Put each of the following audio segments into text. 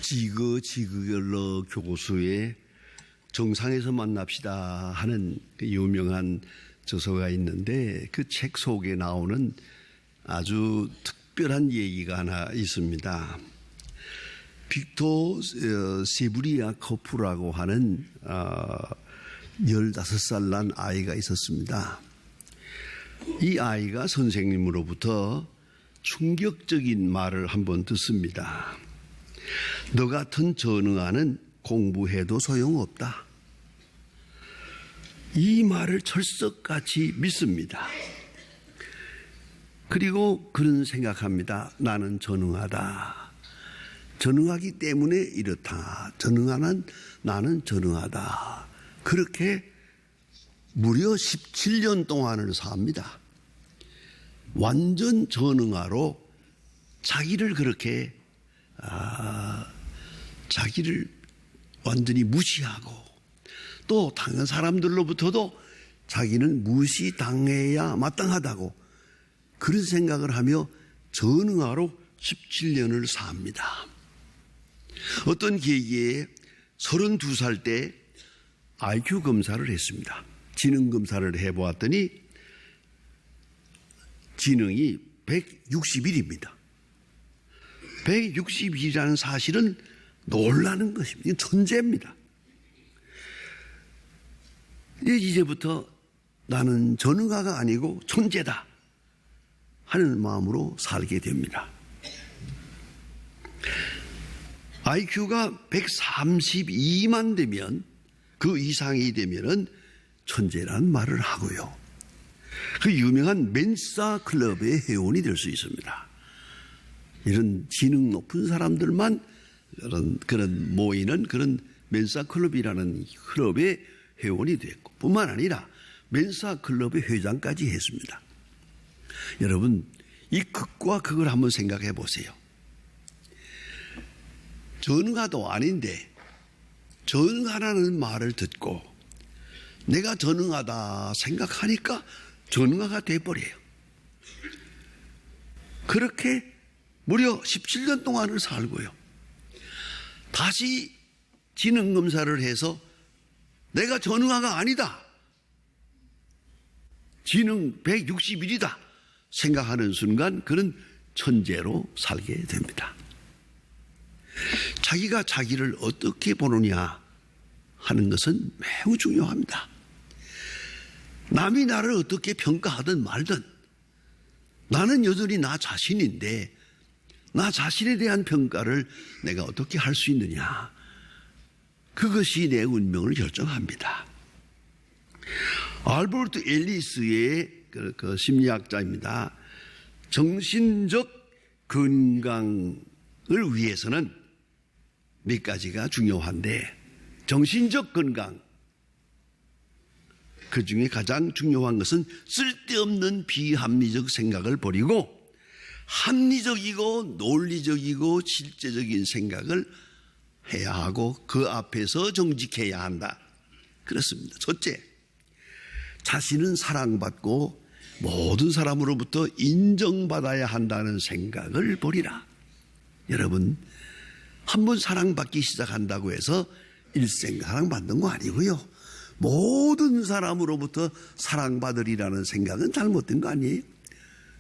지그지그열러 교수의 정상에서 만납시다 하는 그 유명한 저서가 있는데 그 책 속에 나오는 아주 특별한 얘기가 하나 있습니다. 빅토 세브리아코프라고 하는 15살 난 아이가 있었습니다. 이 아이가 선생님으로부터 충격적인 말을 한번 듣습니다. 너 같은 전응아는 공부해도 소용없다. 이 말을 철석같이 믿습니다. 그리고 그런 생각합니다. 나는 전응하다. 전응하기 때문에 이렇다. 전응하는 나는 전응하다. 그렇게 무려 17년 동안을 삽니다. 완전 전응아로 자기를 그렇게 자기를 완전히 무시하고 또 다른 사람들로부터도 자기는 무시당해야 마땅하다고 그런 생각을 하며 전응아로 17년을 삽니다. 어떤 계기에 32살 때 IQ 검사를 했습니다. 지능 검사를 해보았더니 지능이 161입니다. 161이라는 사실은 놀라는 것입니다. 이건 천재입니다. 이제부터 나는 전응아가 아니고 천재다 하는 마음으로 살게 됩니다. IQ가 132만 되면 그 이상이 되면은 천재라는 말을 하고요. 그 유명한 멘사 클럽의 회원이 될 수 있습니다. 이런 지능 높은 사람들만 그런 모이는 그런 멘사 클럽이라는 클럽의 회원이 됐고 뿐만 아니라 멘사 클럽의 회장까지 했습니다. 여러분 이 극과 극을 한번 생각해 보세요. 전응아도 아닌데 전응하라는 말을 듣고 내가 전응하다 생각하니까 전응아가 돼버려요. 그렇게 무려 17년 동안을 살고요. 다시 지능검사를 해서 내가 전응아가 아니다. 지능 161이다. 생각하는 순간 그는 천재로 살게 됩니다. 자기가 자기를 어떻게 보느냐 하는 것은 매우 중요합니다. 남이 나를 어떻게 평가하든 말든 나는 여전히 나 자신인데 나 자신에 대한 평가를 내가 어떻게 할 수 있느냐. 그것이 내 운명을 결정합니다. 알버트 앨리스의 그 심리학자입니다. 정신적 건강을 위해서는 몇 가지가 중요한데 정신적 건강 그 중에 가장 중요한 것은 쓸데없는 비합리적 생각을 버리고 합리적이고 논리적이고 실제적인 생각을 해야 하고 그 앞에서 정직해야 한다. 그렇습니다. 첫째, 자신은 사랑받고 모든 사람으로부터 인정받아야 한다는 생각을 버리라. 여러분 한번 사랑받기 시작한다고 해서 일생 사랑받는 거 아니고요. 모든 사람으로부터 사랑받으리라는 생각은 잘못된 거 아니에요?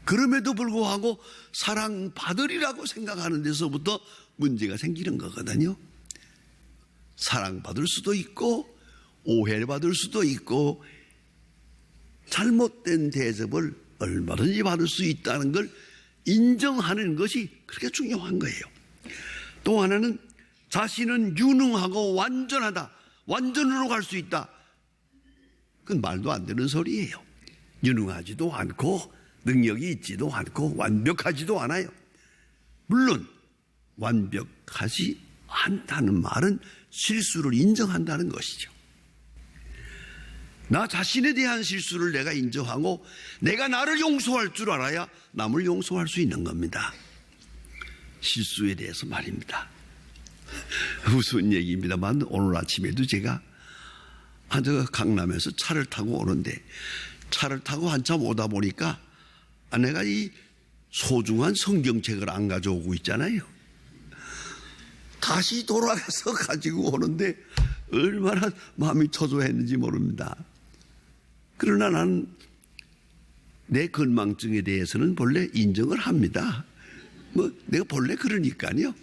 그럼에도 불구하고 사랑받으리라고 생각하는 데서부터 문제가 생기는 거거든요. 사랑받을 수도 있고 오해를 받을 수도 있고 잘못된 대접을 얼마든지 받을 수 있다는 걸 인정하는 것이 그렇게 중요한 거예요. 또 하나는 자신은 유능하고 완전하다. 완전으로 갈 수 있다. 그건 말도 안 되는 소리예요. 유능하지도 않고 능력이 있지도 않고 완벽하지도 않아요. 물론 완벽하지 않다는 말은 실수를 인정한다는 것이죠. 나 자신에 대한 실수를 내가 인정하고 내가 나를 용서할 줄 알아야 남을 용서할 수 있는 겁니다. 실수에 대해서 말입니다. 무슨 얘기입니다만 오늘 아침에도 제가 강남에서 차를 타고 오는데 차를 타고 한참 오다 보니까 내가 이 소중한 성경책을 안 가져오고 있잖아요. 다시 돌아가서 가지고 오는데 얼마나 마음이 초조했는지 모릅니다. 그러나 나는 내 건망증에 대해서는 본래 인정을 합니다. 내가 본래 그러니까요.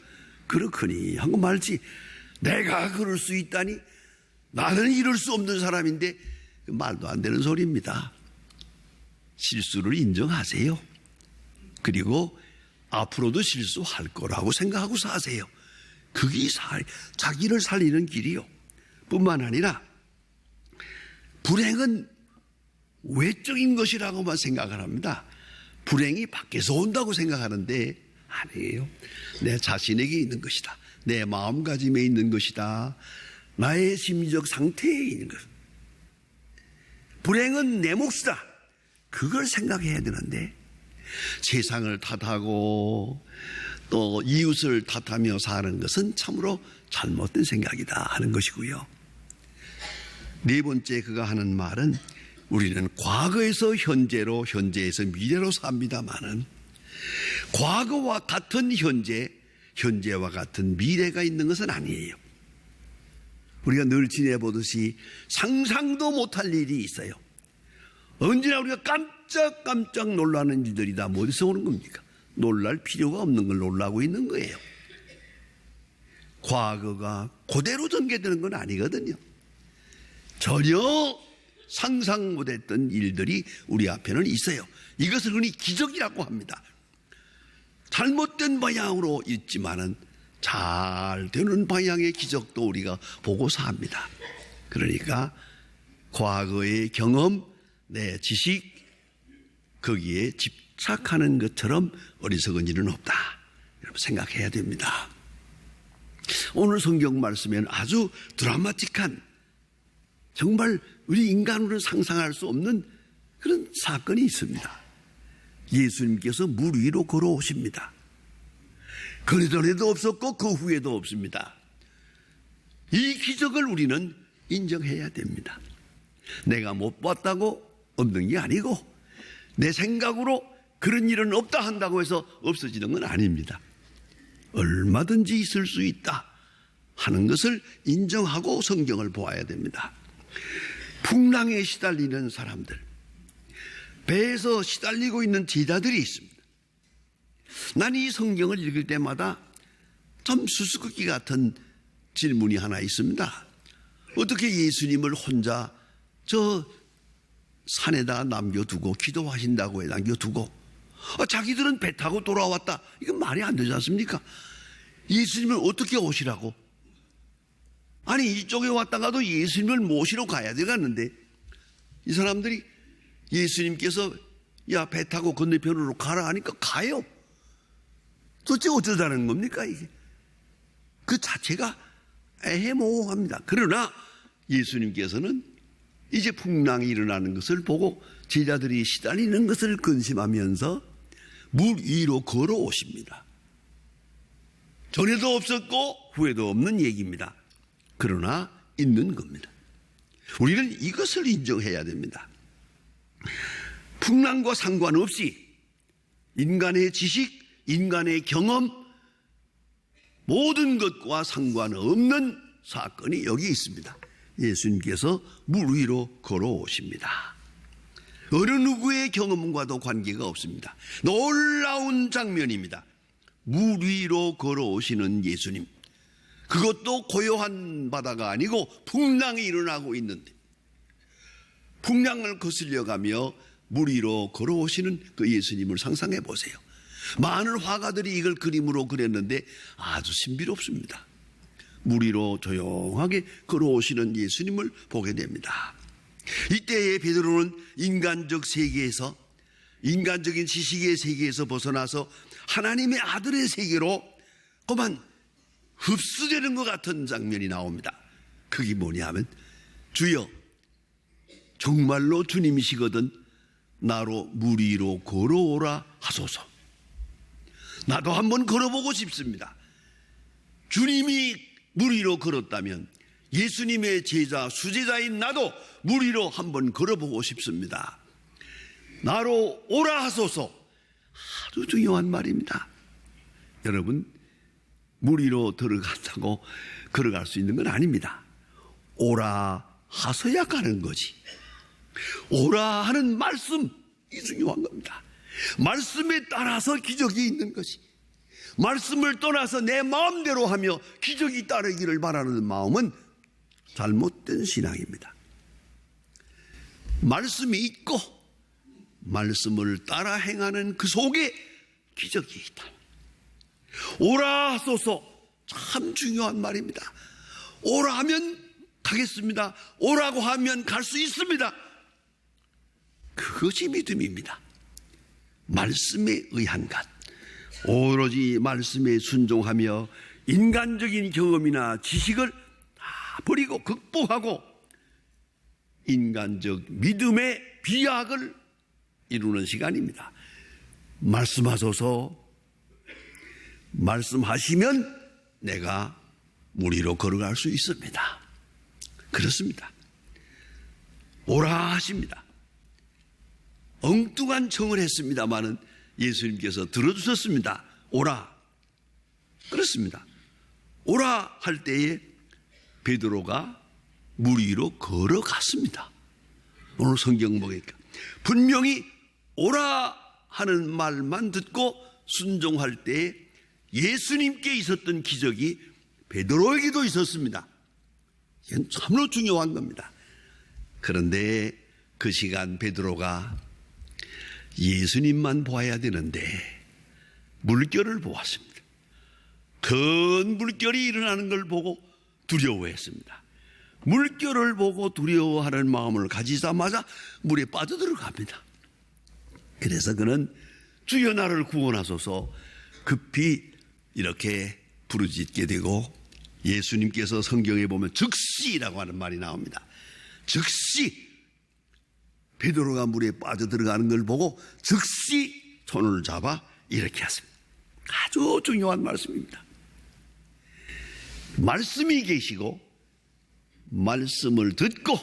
그렇거니 하고 말지, 내가 그럴 수 있다니, 나는 이럴 수 없는 사람인데, 말도 안 되는 소리입니다. 실수를 인정하세요. 그리고 앞으로도 실수할 거라고 생각하고 사세요. 그게 자기를 살리는 길이요. 뿐만 아니라 불행은 외적인 것이라고만 생각을 합니다. 불행이 밖에서 온다고 생각하는데 아니에요. 내 자신에게 있는 것이다. 내 마음가짐에 있는 것이다. 나의 심리적 상태에 있는 것. 불행은 내 몫이다. 그걸 생각해야 되는데 세상을 탓하고 또 이웃을 탓하며 사는 것은 참으로 잘못된 생각이다 하는 것이고요. 네 번째 그가 하는 말은, 우리는 과거에서 현재로, 현재에서 미래로 삽니다마는 과거와 같은 현재, 현재와 같은 미래가 있는 것은 아니에요. 우리가 늘 지내보듯이 상상도 못할 일이 있어요. 언제나 우리가 깜짝 놀라는 일들이 다 어디서 오는 겁니까? 놀랄 필요가 없는 걸 놀라고 있는 거예요. 과거가 그대로 전개되는 건 아니거든요. 전혀 상상 못했던 일들이 우리 앞에는 있어요. 이것을 흔히 기적이라고 합니다. 잘못된 방향으로 있지만은 잘 되는 방향의 기적도 우리가 보고 삽니다. 그러니까 과거의 경험, 내 지식, 거기에 집착하는 것처럼 어리석은 일은 없다. 여러분 생각해야 됩니다. 오늘 성경 말씀에는 아주 드라마틱한, 정말 우리 인간으로는 상상할 수 없는 그런 사건이 있습니다. 예수님께서 물 위로 걸어오십니다. 그 전에도 없었고 그 후에도 없습니다. 이 기적을 우리는 인정해야 됩니다. 내가 못 봤다고 없는 게 아니고, 내 생각으로 그런 일은 없다 한다고 해서 없어지는 건 아닙니다. 얼마든지 있을 수 있다 하는 것을 인정하고 성경을 보아야 됩니다. 풍랑에 시달리는 사람들, 배에서 시달리고 있는 제자들이 있습니다. 난 이 성경을 읽을 때마다 좀 수수께끼 같은 질문이 하나 있습니다. 어떻게 예수님을 혼자 저 산에다 남겨두고, 기도하신다고 해 남겨두고, 자기들은 배 타고 돌아왔다. 이건 말이 안 되지 않습니까? 예수님을 어떻게 오시라고? 아니, 이쪽에 왔다가도 예수님을 모시러 가야 되겠는데, 이 사람들이 예수님께서 야, 배 타고 건너편으로 가라 하니까 가요. 도대체 어쩌자는 겁니까 이게? 그 자체가 애매모호합니다. 그러나 예수님께서는 이제 풍랑이 일어나는 것을 보고 제자들이 시달리는 것을 근심하면서 물 위로 걸어오십니다. 전에도 없었고 후에도 없는 얘기입니다. 그러나 있는 겁니다. 우리는 이것을 인정해야 됩니다. 풍랑과 상관없이 인간의 지식, 인간의 경험, 모든 것과 상관없는 사건이 여기 있습니다. 예수님께서 물 위로 걸어오십니다. 어느 누구의 경험과도 관계가 없습니다. 놀라운 장면입니다. 물 위로 걸어오시는 예수님, 그것도 고요한 바다가 아니고 풍랑이 일어나고 있는데, 풍랑을 거슬려가며 물 위로 걸어오시는 그 예수님을 상상해 보세요. 많은 화가들이 이걸 그림으로 그렸는데 아주 신비롭습니다. 물 위로 조용하게 걸어오시는 예수님을 보게 됩니다. 이때의 베드로는 인간적 세계에서, 인간적인 지식의 세계에서 벗어나서 하나님의 아들의 세계로 그만 흡수되는 것 같은 장면이 나옵니다. 그게 뭐냐면, 주여, 정말로 주님이시거든 나로 물 위로 걸어오라 하소서. 나도 한번 걸어보고 싶습니다. 주님이 물 위로 걸었다면 예수님의 제자, 수제자인 나도 물 위로 한번 걸어보고 싶습니다. 나로 오라 하소서. 아주 중요한 말입니다. 여러분, 물 위로 들어간다고 걸어갈 수 있는 건 아닙니다. 오라 하서야 가는 거지. 오라 하는 말씀이 중요한 겁니다. 말씀에 따라서 기적이 있는 것이, 말씀을 떠나서 내 마음대로 하며 기적이 따르기를 바라는 마음은 잘못된 신앙입니다. 말씀이 있고 말씀을 따라 행하는 그 속에 기적이 있다. 오라 하소서, 참 중요한 말입니다. 오라 하면 가겠습니다. 오라고 하면 갈 수 있습니다. 그것이 믿음입니다. 말씀에 의한 것, 오로지 말씀에 순종하며 인간적인 경험이나 지식을 다 버리고 극복하고 인간적 믿음의 비약을 이루는 시간입니다. 말씀하소서, 말씀하시면 내가 물 위로 걸어갈 수 있습니다. 그렇습니다. 오라 하십니다. 엉뚱한 청을 했습니다마는 예수님께서 들어주셨습니다. 오라. 그렇습니다. 오라 할 때에 베드로가 물 위로 걸어갔습니다. 오늘 성경 보니까 분명히 오라 하는 말만 듣고 순종할 때에 예수님께 있었던 기적이 베드로에게도 있었습니다. 이건 참으로 중요한 겁니다. 그런데 그 시간 베드로가 예수님만 보아야 되는데 물결을 보았습니다. 큰 물결이 일어나는 걸 보고 두려워했습니다. 물결을 보고 두려워하는 마음을 가지자마자 물에 빠져들어갑니다. 그래서 그는 주여 나를 구원하소서 급히 이렇게 부르짖게 되고, 예수님께서 성경에 보면 즉시라고 하는 말이 나옵니다. 즉시 베드로가 물에 빠져들어가는 걸 보고 즉시 손을 잡아 이렇게 하십니다. 아주 중요한 말씀입니다. 말씀이 계시고 말씀을 듣고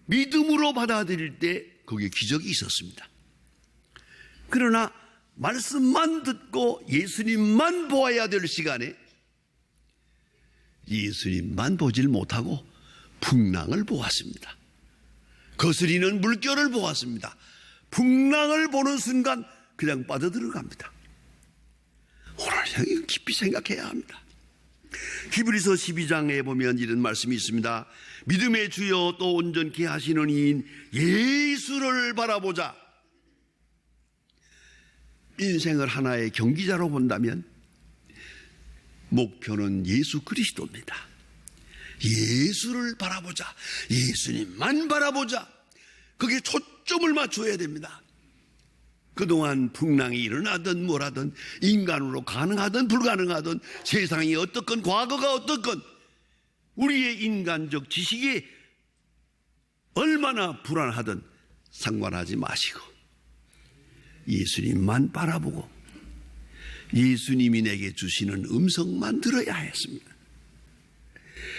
믿음으로 받아들일 때 거기에 기적이 있었습니다. 그러나 말씀만 듣고 예수님만 보아야 될 시간에 예수님만 보질 못하고 풍랑을 보았습니다. 거스리는 물결을 보았습니다. 풍랑을 보는 순간 그냥 빠져들어갑니다. 오늘 깊이 생각해야 합니다. 히브리서 12장에 보면 이런 말씀이 있습니다. 믿음의 주여 또 온전케 하시는 이인 예수를 바라보자. 인생을 하나의 경기자로 본다면 목표는 예수 그리스도입니다. 예수를 바라보자. 예수님만 바라보자. 거기에 초점을 맞춰야 됩니다. 그동안 풍랑이 일어나든 뭐라든 인간으로 가능하든 불가능하든 세상이 어떻건 과거가 어떻건 우리의 인간적 지식이 얼마나 불안하든 상관하지 마시고 예수님만 바라보고 예수님이 내게 주시는 음성만 들어야 했습니다.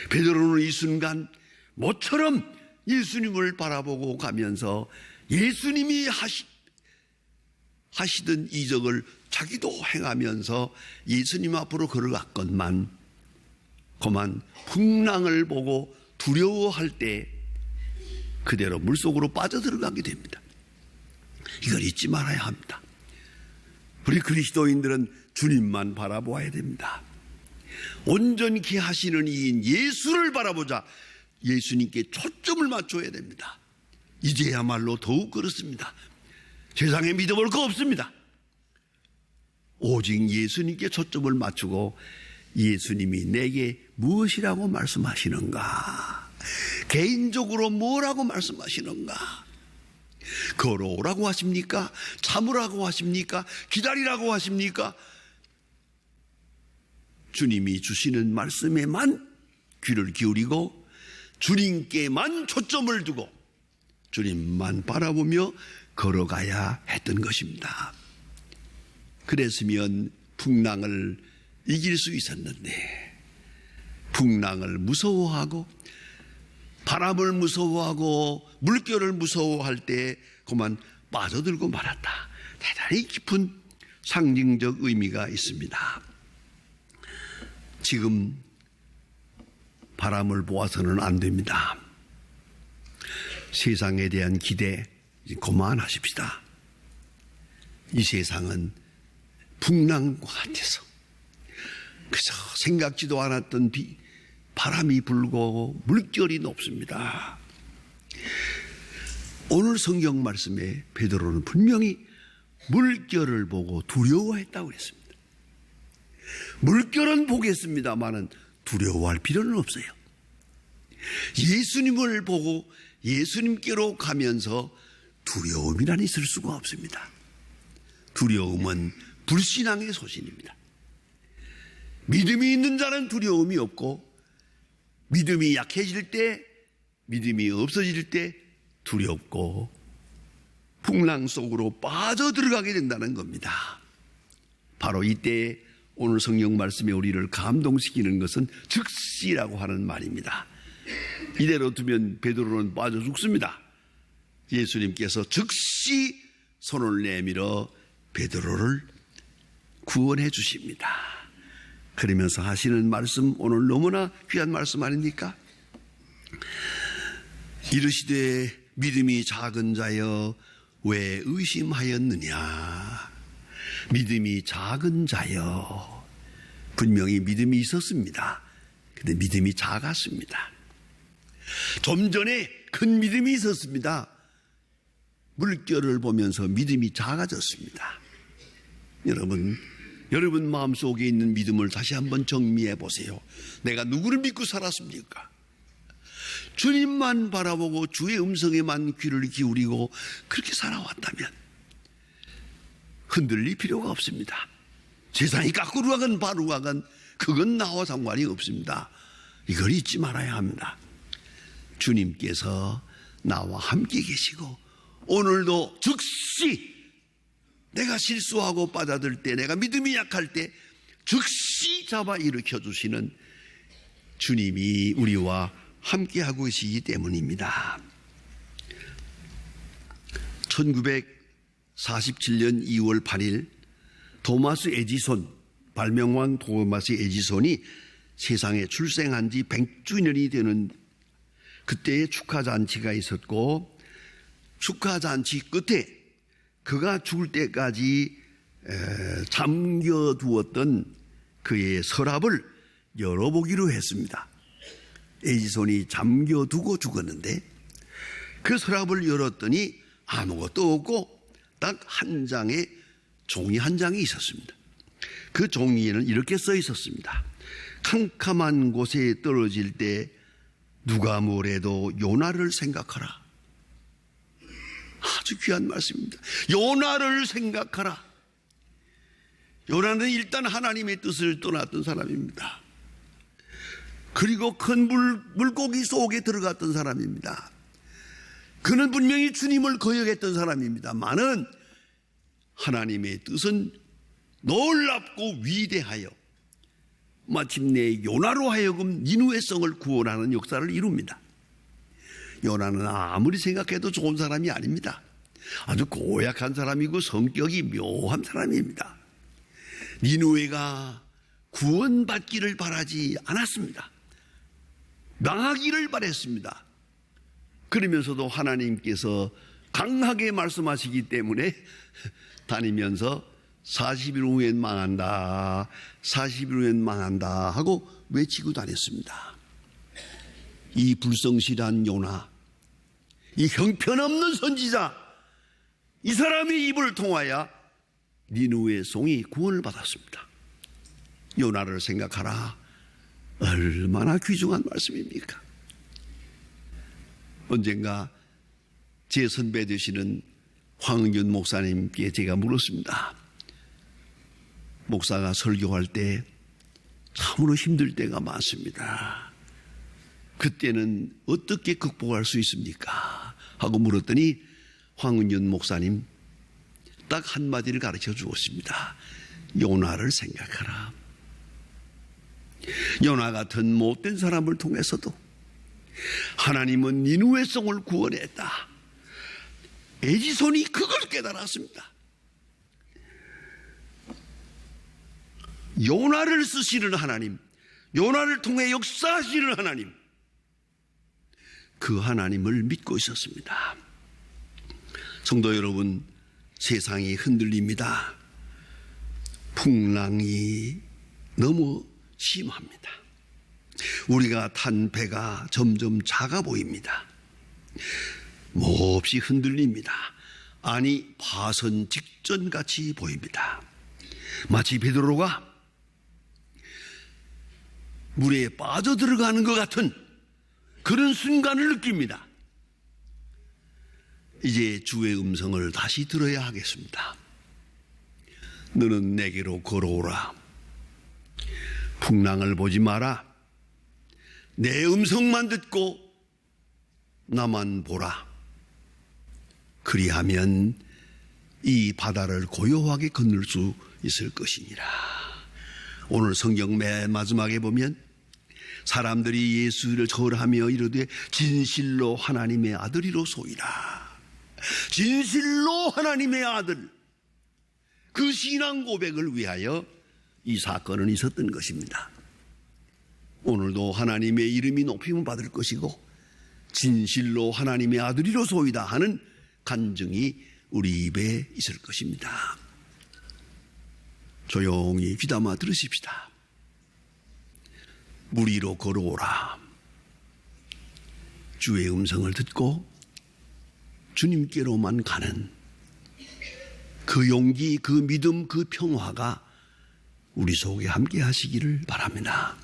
베드로는 이 순간 모처럼 예수님을 바라보고 가면서 예수님이 하시던 이적을 자기도 행하면서 예수님 앞으로 걸어갔건만 그만 풍랑을 보고 두려워할 때 그대로 물속으로 빠져들어가게 됩니다. 이걸 잊지 말아야 합니다. 우리 그리스도인들은 주님만 바라보아야 됩니다. 온전케 하시는 이인 예수를 바라보자. 예수님께 초점을 맞춰야 됩니다. 이제야말로 더욱 그렇습니다. 세상에 믿어볼 거 없습니다. 오직 예수님께 초점을 맞추고 예수님이 내게 무엇이라고 말씀하시는가, 개인적으로 뭐라고 말씀하시는가, 걸어오라고 하십니까? 참으라고 하십니까? 기다리라고 하십니까? 주님이 주시는 말씀에만 귀를 기울이고 주님께만 초점을 두고 주님만 바라보며 걸어가야 했던 것입니다. 그랬으면 풍랑을 이길 수 있었는데 풍랑을 무서워하고 바람을 무서워하고 물결을 무서워할 때 그만 빠져들고 말았다. 대단히 깊은 상징적 의미가 있습니다. 지금 바람을 보아서는 안 됩니다. 세상에 대한 기대 그만하십시다. 이 세상은 풍랑과 같아서 그저 생각지도 않았던 바람이 불고 물결이 높습니다. 오늘 성경 말씀에 베드로는 분명히 물결을 보고 두려워했다고 그랬습니다. 물결은 보겠습니다마는 두려워할 필요는 없어요. 예수님을 보고 예수님께로 가면서 두려움이란 있을 수가 없습니다. 두려움은 불신앙의 소신입니다. 믿음이 있는 자는 두려움이 없고 믿음이 약해질 때, 믿음이 없어질 때 두렵고 풍랑 속으로 빠져들어가게 된다는 겁니다. 바로 이때 오늘 성경 말씀에 우리를 감동시키는 것은 즉시라고 하는 말입니다. 이대로 두면 베드로는 빠져 죽습니다. 예수님께서 즉시 손을 내밀어 베드로를 구원해 주십니다. 그러면서 하시는 말씀, 오늘 너무나 귀한 말씀 아닙니까? 이르시되 믿음이 작은 자여 왜 의심하였느냐. 믿음이 작은 자여. 분명히 믿음이 있었습니다. 근데 믿음이 작았습니다. 좀 전에 큰 믿음이 있었습니다. 물결을 보면서 믿음이 작아졌습니다. 여러분 마음속에 있는 믿음을 다시 한번 정리해 보세요. 내가 누구를 믿고 살았습니까? 주님만 바라보고 주의 음성에만 귀를 기울이고 그렇게 살아왔다면 흔들릴 필요가 없습니다. 세상이 거꾸로 가건 바로 가건 그건 나와 상관이 없습니다. 이걸 잊지 말아야 합니다. 주님께서 나와 함께 계시고 오늘도 즉시 내가 실수하고 빠져들 때, 내가 믿음이 약할 때 즉시 잡아 일으켜 주시는 주님이 우리와 함께하고 계시기 때문입니다. 1947년 2월 8일 토마스 에디손, 발명왕 토마스 에디손이 세상에 출생한 지 100주년이 되는 그때의 축하잔치가 있었고, 축하잔치 끝에 그가 죽을 때까지 잠겨두었던 그의 서랍을 열어보기로 했습니다. 에디손이 잠겨두고 죽었는데 그 서랍을 열었더니 아무것도 없고 딱 한 장의 종이 한 장이 있었습니다. 그 종이에는 이렇게 써 있었습니다. 캄캄한 곳에 떨어질 때 누가 뭐래도 요나를 생각하라. 아주 귀한 말씀입니다. 요나를 생각하라. 요나는 일단 하나님의 뜻을 떠났던 사람입니다. 그리고 큰 물고기 속에 들어갔던 사람입니다. 그는 분명히 주님을 거역했던 사람입니다만은 하나님의 뜻은 놀랍고 위대하여 마침내 요나로 하여금 니느웨 성을 구원하는 역사를 이룹니다. 요나는 아무리 생각해도 좋은 사람이 아닙니다. 아주 고약한 사람이고 성격이 묘한 사람입니다. 니느웨가 구원받기를 바라지 않았습니다. 망하기를 바랬습니다. 그러면서도 하나님께서 강하게 말씀하시기 때문에 다니면서 40일 후엔 망한다, 40일 후엔 망한다 하고 외치고 다녔습니다. 이 불성실한 요나, 이 형편없는 선지자, 이 사람의 입을 통하여 니느웨 성이 구원을 받았습니다. 요나를 생각하라. 얼마나 귀중한 말씀입니까? 언젠가 제 선배 되시는 황은균 목사님께 제가 물었습니다. 목사가 설교할 때 참으로 힘들 때가 많습니다. 그때는 어떻게 극복할 수 있습니까? 하고 물었더니 황은균 목사님 딱 한마디를 가르쳐 주었습니다. 요나를 생각하라. 요나 같은 못된 사람을 통해서도 하나님은 니느웨 성을 구원했다. 에디손이 그걸 깨달았습니다. 요나를 쓰시는 하나님, 요나를 통해 역사하시는 하나님, 그 하나님을 믿고 있었습니다. 성도 여러분, 세상이 흔들립니다. 풍랑이 너무 심합니다. 우리가 탄 배가 점점 작아 보입니다. 몹시 흔들립니다. 아니, 파선 직전같이 보입니다. 마치 베드로가 물에 빠져들어가는 것 같은 그런 순간을 느낍니다. 이제 주의 음성을 다시 들어야 하겠습니다. 너는 내게로 걸어오라. 풍랑을 보지 마라. 내 음성만 듣고 나만 보라. 그리하면 이 바다를 고요하게 건널 수 있을 것이니라. 오늘 성경 맨 마지막에 보면 사람들이 예수를 절하며 이르되 진실로 하나님의 아들이로소이다. 진실로 하나님의 아들. 그 신앙 고백을 위하여 이 사건은 있었던 것입니다. 오늘도 하나님의 이름이 높임을 받을 것이고 진실로 하나님의 아들이로소이다 하는 간증이 우리 입에 있을 것입니다. 조용히 귀담아 들으십시다. 물 위로 걸어오라. 주의 음성을 듣고 주님께로만 가는 그 용기, 그 믿음, 그 평화가 우리 속에 함께 하시기를 바랍니다.